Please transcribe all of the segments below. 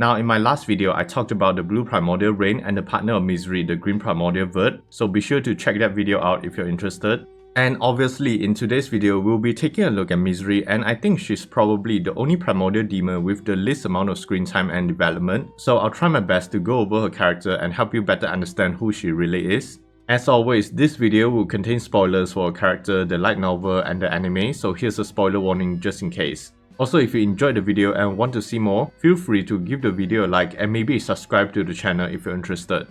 Now in my last video, I talked about the blue primordial Raine and the partner of Mizeri, the green primordial Vert, so be sure to check that video out if you're interested. And obviously in today's video, we'll be taking a look at Mizeri, and I think she's probably the only primordial demon with the least amount of screen time and development, so I'll try my best to go over her character and help you better understand who she really is. As always, this video will contain spoilers for her character, the light novel and the anime, so here's a spoiler warning just in case. Also, if you enjoyed the video and want to see more, feel free to give the video a like and maybe subscribe to the channel if you're interested.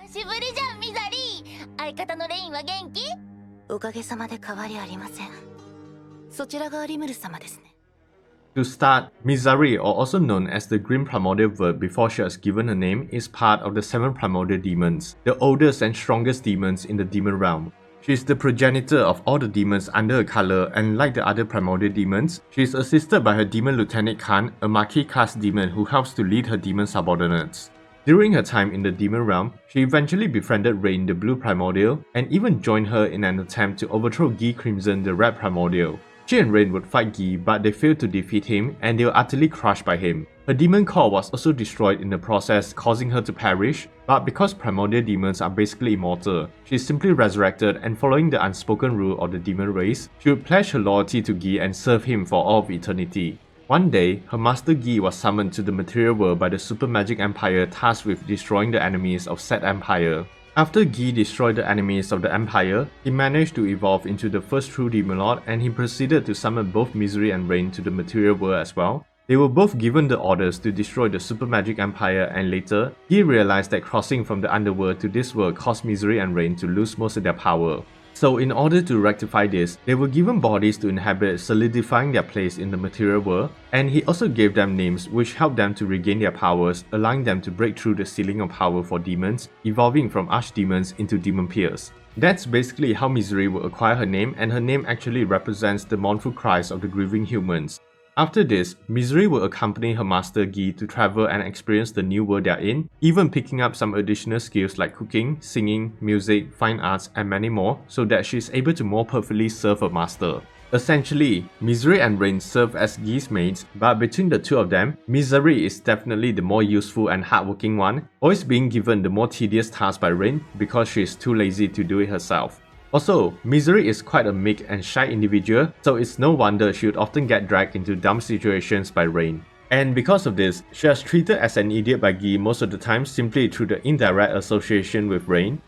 久しぶりじゃん、ミザリー。相方のレインは元気？おかげさまで変わりありません。そちらがリムル様ですね。To start, Mizeri, or also known as the Green Primordial Vert before she was given a name, is part of the 7 Primordial Demons, the oldest and strongest demons in the demon realm. She is the progenitor of all the demons under her color, and like the other Primordial Demons, she is assisted by her demon Lieutenant Khan, a Marquis class demon who helps to lead her demon subordinates. During her time in the demon realm, she eventually befriended Raine, the blue primordial, and even joined her in an attempt to overthrow Guy Crimson, the red primordial. She and Raine would fight Guy, but they failed to defeat him and they were utterly crushed by him. Her demon core was also destroyed in the process, causing her to perish, but because primordial demons are basically immortal, she is simply resurrected, and following the unspoken rule of the demon race, she would pledge her loyalty to Guy and serve him for all of eternity. One day, her master Guy was summoned to the material world by the Super Magic Empire tasked with destroying the enemies of said empire. After Guy destroyed the enemies of the empire, he managed to evolve into the first true demon lord, and he proceeded to summon both Mizeri and Raine to the material world as well. They were both given the orders to destroy the Super Magic Empire, and later, Guy realized that crossing from the underworld to this world caused Mizeri and Raine to lose most of their power. So in order to rectify this, they were given bodies to inhabit, solidifying their place in the material world, and he also gave them names which helped them to regain their powers, allowing them to break through the ceiling of power for demons, evolving from archdemons into demon peers. That's basically how Mizeri will acquire her name, and her name actually represents the mournful cries of the grieving humans. After this, Mizeri will accompany her master Guy to travel and experience the new world they're in, even picking up some additional skills like cooking, singing, music, fine arts, and many more, so that she's able to more perfectly serve her master. Essentially, Mizeri and Raine serve as Guy's mates, but between the two of them, Mizeri is definitely the more useful and hardworking one, always being given the more tedious tasks by Raine because she is too lazy to do it herself. Also, Mizeri is quite a meek and shy individual, so it's no wonder she would often get dragged into dumb situations by Raine. And because of this, she was treated as an idiot by Guy most of the time simply through the indirect association with Raine.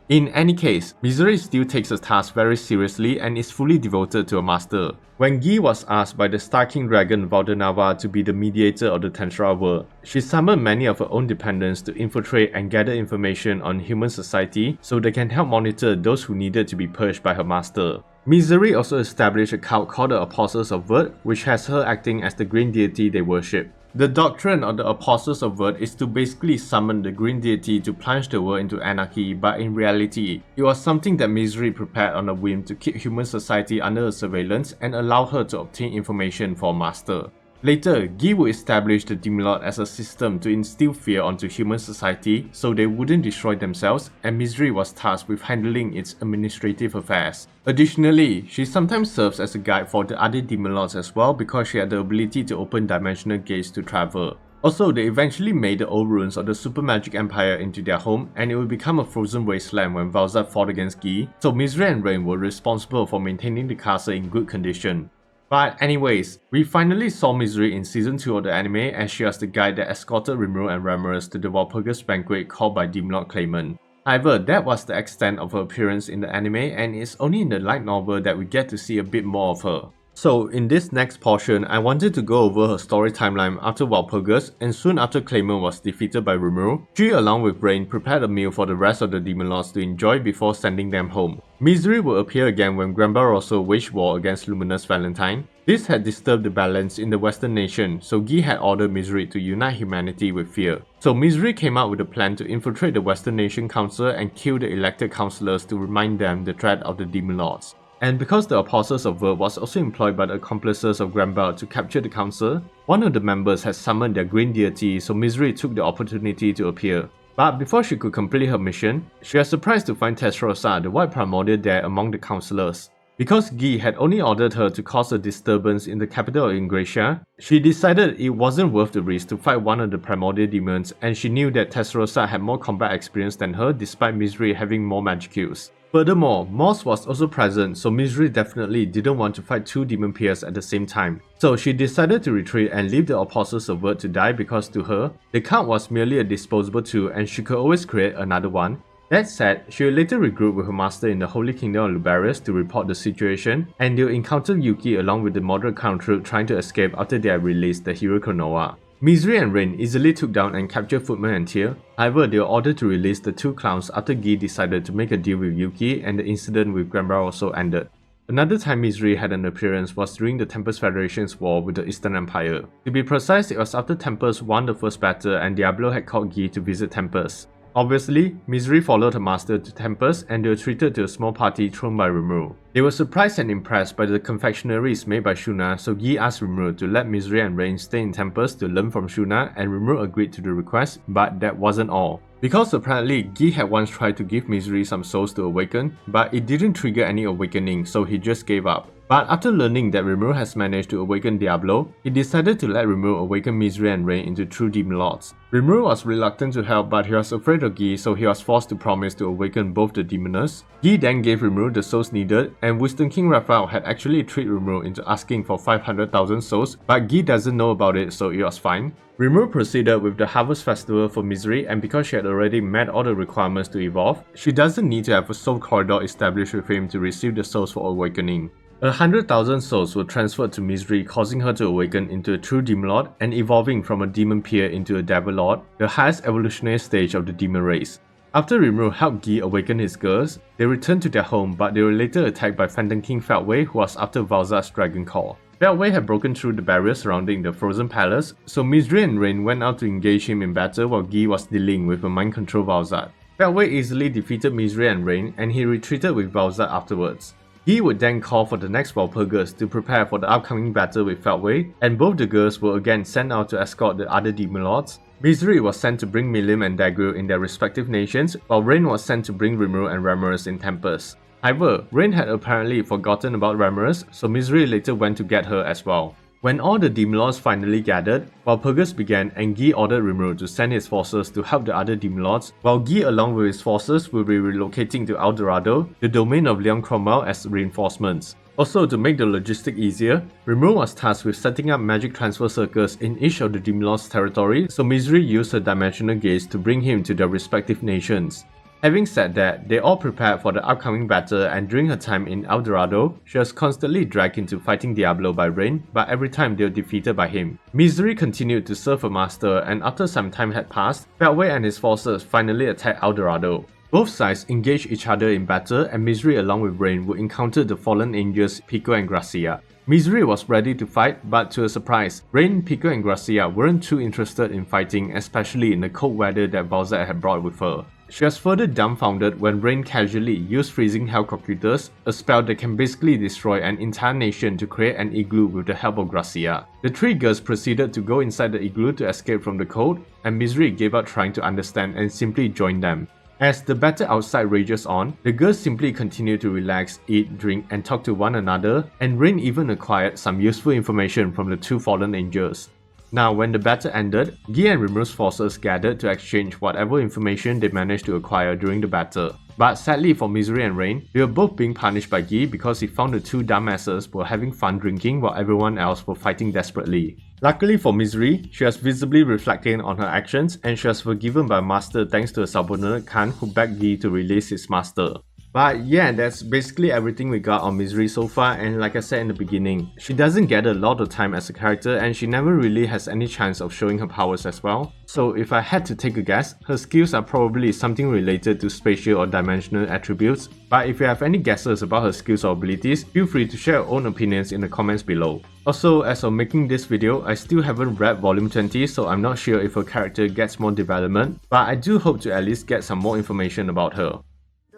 In any case, Mizeri still takes her task very seriously and is fully devoted to her master. When Guy was asked by the Star King Dragon Valdenava to be the mediator of the Tensura world, she summoned many of her own dependents to infiltrate and gather information on human society so they can help monitor those who needed to be purged by her master. Mizeri also established a cult called the Apostles of Vert, which has her acting as the green deity they worship. The doctrine of the Apostles of Vert is to basically summon the green deity to plunge the world into anarchy, but in reality, it was something that Mizeri prepared on a whim to keep human society under her surveillance and allow her to obtain information for her master. Later, Guy would establish the Demon Lord as a system to instill fear onto human society so they wouldn't destroy themselves, and Mizeri was tasked with handling its administrative affairs. Additionally, she sometimes serves as a guide for the other Demon Lords as well because she had the ability to open dimensional gates to travel. Also, they eventually made the old ruins of the Super Magic Empire into their home, and it would become a frozen wasteland when Valzad fought against Guy, so Mizeri and Raine were responsible for maintaining the castle in good condition. But anyways, we finally saw Mizeri in season 2 of the anime as she was the guide that escorted Rimuru and Ramorous to the Walpurgis banquet called by Demon Lord Claimant. However, that was the extent of her appearance in the anime, and it's only in the light novel that we get to see a bit more of her. So in this next portion, I wanted to go over her story timeline after Walpurgis, and soon after Claimant was defeated by Rimuru, she along with Raine prepared a meal for the rest of the Demon Lords to enjoy before sending them home. Mizeri will appear again when Granbarosso waged war against Luminous Valentine. This had disturbed the balance in the Western nation, so Guy had ordered Mizeri to unite humanity with fear. So Mizeri came out with a plan to infiltrate the Western Nation Council and kill the elected councillors to remind them the threat of the Demon Lords. And because the Apostles of Vert was also employed by the accomplices of Granbell to capture the council, one of the members had summoned their green deity, so Mizeri took the opportunity to appear. But before she could complete her mission, she was surprised to find Tensura, the white primordial, there among the councillors. Because Gi had only ordered her to cause a disturbance in the capital of Ingratia, she decided it wasn't worth the risk to fight one of the Primordial Demons, and she knew that Tensura had more combat experience than her despite Mizeri having more magic kills. Furthermore, Moss was also present, so Mizeri definitely didn't want to fight two demon peers at the same time. So she decided to retreat and leave the Apostles of Vert to die because to her, the card was merely a disposable tool and she could always create another one. That said, she will later regroup with her master in the Holy Kingdom of Lubarius to report the situation, and they'll encounter Yuki along with the moderate count troop trying to escape after they have released the hero Konoha. Mizeri and Raine easily took down and captured Footman and Tyr. However, they were ordered to release the two clowns after Gi decided to make a deal with Yuki and the incident with Granbra also ended. Another time Mizeri had an appearance was during the Tempest Federation's war with the Eastern Empire. To be precise, it was after Tempest won the first battle and Diablo had called Gi to visit Tempest. Obviously, Mizeri followed her master to Tempest and they were treated to a small party thrown by Rimuru. They were surprised and impressed by the confectionaries made by Shuna, so Gi asked Rimuru to let Mizeri and Raine stay in Tempest to learn from Shuna, and Rimuru agreed to the request, but that wasn't all. Because apparently Gi had once tried to give Mizeri some souls to awaken, but it didn't trigger any awakening, so he just gave up. But after learning that Rimuru has managed to awaken Diablo, he decided to let Rimuru awaken Mizeri and Raine into true demon lords. Rimuru was reluctant to help, but he was afraid of Gi, so he was forced to promise to awaken both the demoness. Gi then gave Rimuru the souls needed, and Wisdom King Raphael had actually tricked Rimuru into asking for 500,000 souls, but Gi doesn't know about it, so it was fine. Rimuru proceeded with the Harvest Festival for Mizeri, and because she had already met all the requirements to evolve, she doesn't need to have a soul corridor established with him to receive the souls for awakening. 100,000 souls were transferred to Mizeri, causing her to awaken into a true demon lord and evolving from a demon peer into a devil lord, the highest evolutionary stage of the demon race. After Rimuru helped Gi awaken his girls, they returned to their home, but they were later attacked by Phantom King Feldway, who was after Valzar's Dragon Call. Feldway had broken through the barrier surrounding the Frozen Palace, so Mizeri and Raine went out to engage him in battle while Gi was dealing with a mind control Valzar. Feldway easily defeated Mizeri and Raine, and he retreated with Valzar afterwards. He would then call for the next Walpurgis to prepare for the upcoming battle with Feldway, and both the girls were again sent out to escort the other demon lords. Mizeri was sent to bring Milim and Dagru in their respective nations, while Raine was sent to bring Rimuru and Ramorous in Tempest. However, Raine had apparently forgotten about Ramorous, so Mizeri later went to get her as well. When all the demon lords finally gathered, Walpurgis began and Gi ordered Rimuru to send his forces to help the other demon lords, while Gi along with his forces will be relocating to Dorado, the domain of Leon Cromwell, as reinforcements. Also, to make the logistic easier, Rimuru was tasked with setting up magic transfer circles in each of the demon lords' territory, so Mizeri used her dimensional gaze to bring him to their respective nations. Having said that, they all prepared for the upcoming battle, and during her time in Dorado, she was constantly dragged into fighting Diablo by Raine, but every time they were defeated by him. Mizeri continued to serve her master, and after some time had passed, Feldway and his forces finally attacked Dorado. Both sides engaged each other in battle, and Mizeri along with Raine would encounter the fallen angels Pico and Gracia. Mizeri was ready to fight, but to her surprise, Raine, Pico and Gracia weren't too interested in fighting, especially in the cold weather that Valzar had brought with her. She was further dumbfounded when Raine casually used Freezing Hell COCYTUS, a spell that can basically destroy an entire nation, to create an igloo with the help of Gracia. The three girls proceeded to go inside the igloo to escape from the cold, and Mizeri gave up trying to understand and simply joined them. As the battle outside rages on, the girls simply continue to relax, eat, drink, and talk to one another, and Raine even acquired some useful information from the two fallen angels. Now, when the battle ended, Gi and Rimuru's forces gathered to exchange whatever information they managed to acquire during the battle. But sadly for Mizeri and Raine, they were both being punished by Gi because he found the two dumbasses were having fun drinking while everyone else were fighting desperately. Luckily for Mizeri, she was visibly reflecting on her actions, and she was forgiven by Master thanks to a subordinate Khan who begged Gi to release his master. But yeah, that's basically everything we got on Mizeri so far, and like I said in the beginning, she doesn't get a lot of time as a character and she never really has any chance of showing her powers as well. So if I had to take a guess, her skills are probably something related to spatial or dimensional attributes, but if you have any guesses about her skills or abilities, feel free to share your own opinions in the comments below. Also, as of making this video, I still haven't read volume 20, so I'm not sure if her character gets more development, but I do hope to at least get some more information about her.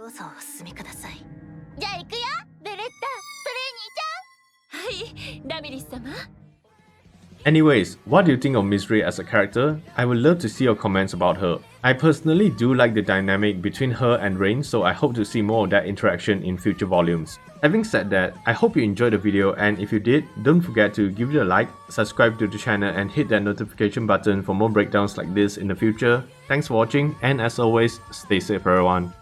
どうぞお進みください。じゃあ行くよ、ベレッタ、トレーニーちゃん。はい、ラミリス様。Anyways, what do you think of Mizeri as a character? I would love to see your comments about her. I personally do like the dynamic between her and Raine, so I hope to see more of that interaction in future volumes. Having said that, I hope you enjoyed the video, and if you did, don't forget to give it a like, subscribe to the channel and hit that notification button for more breakdowns like this in the future. Thanks for watching, and as always, stay safe everyone.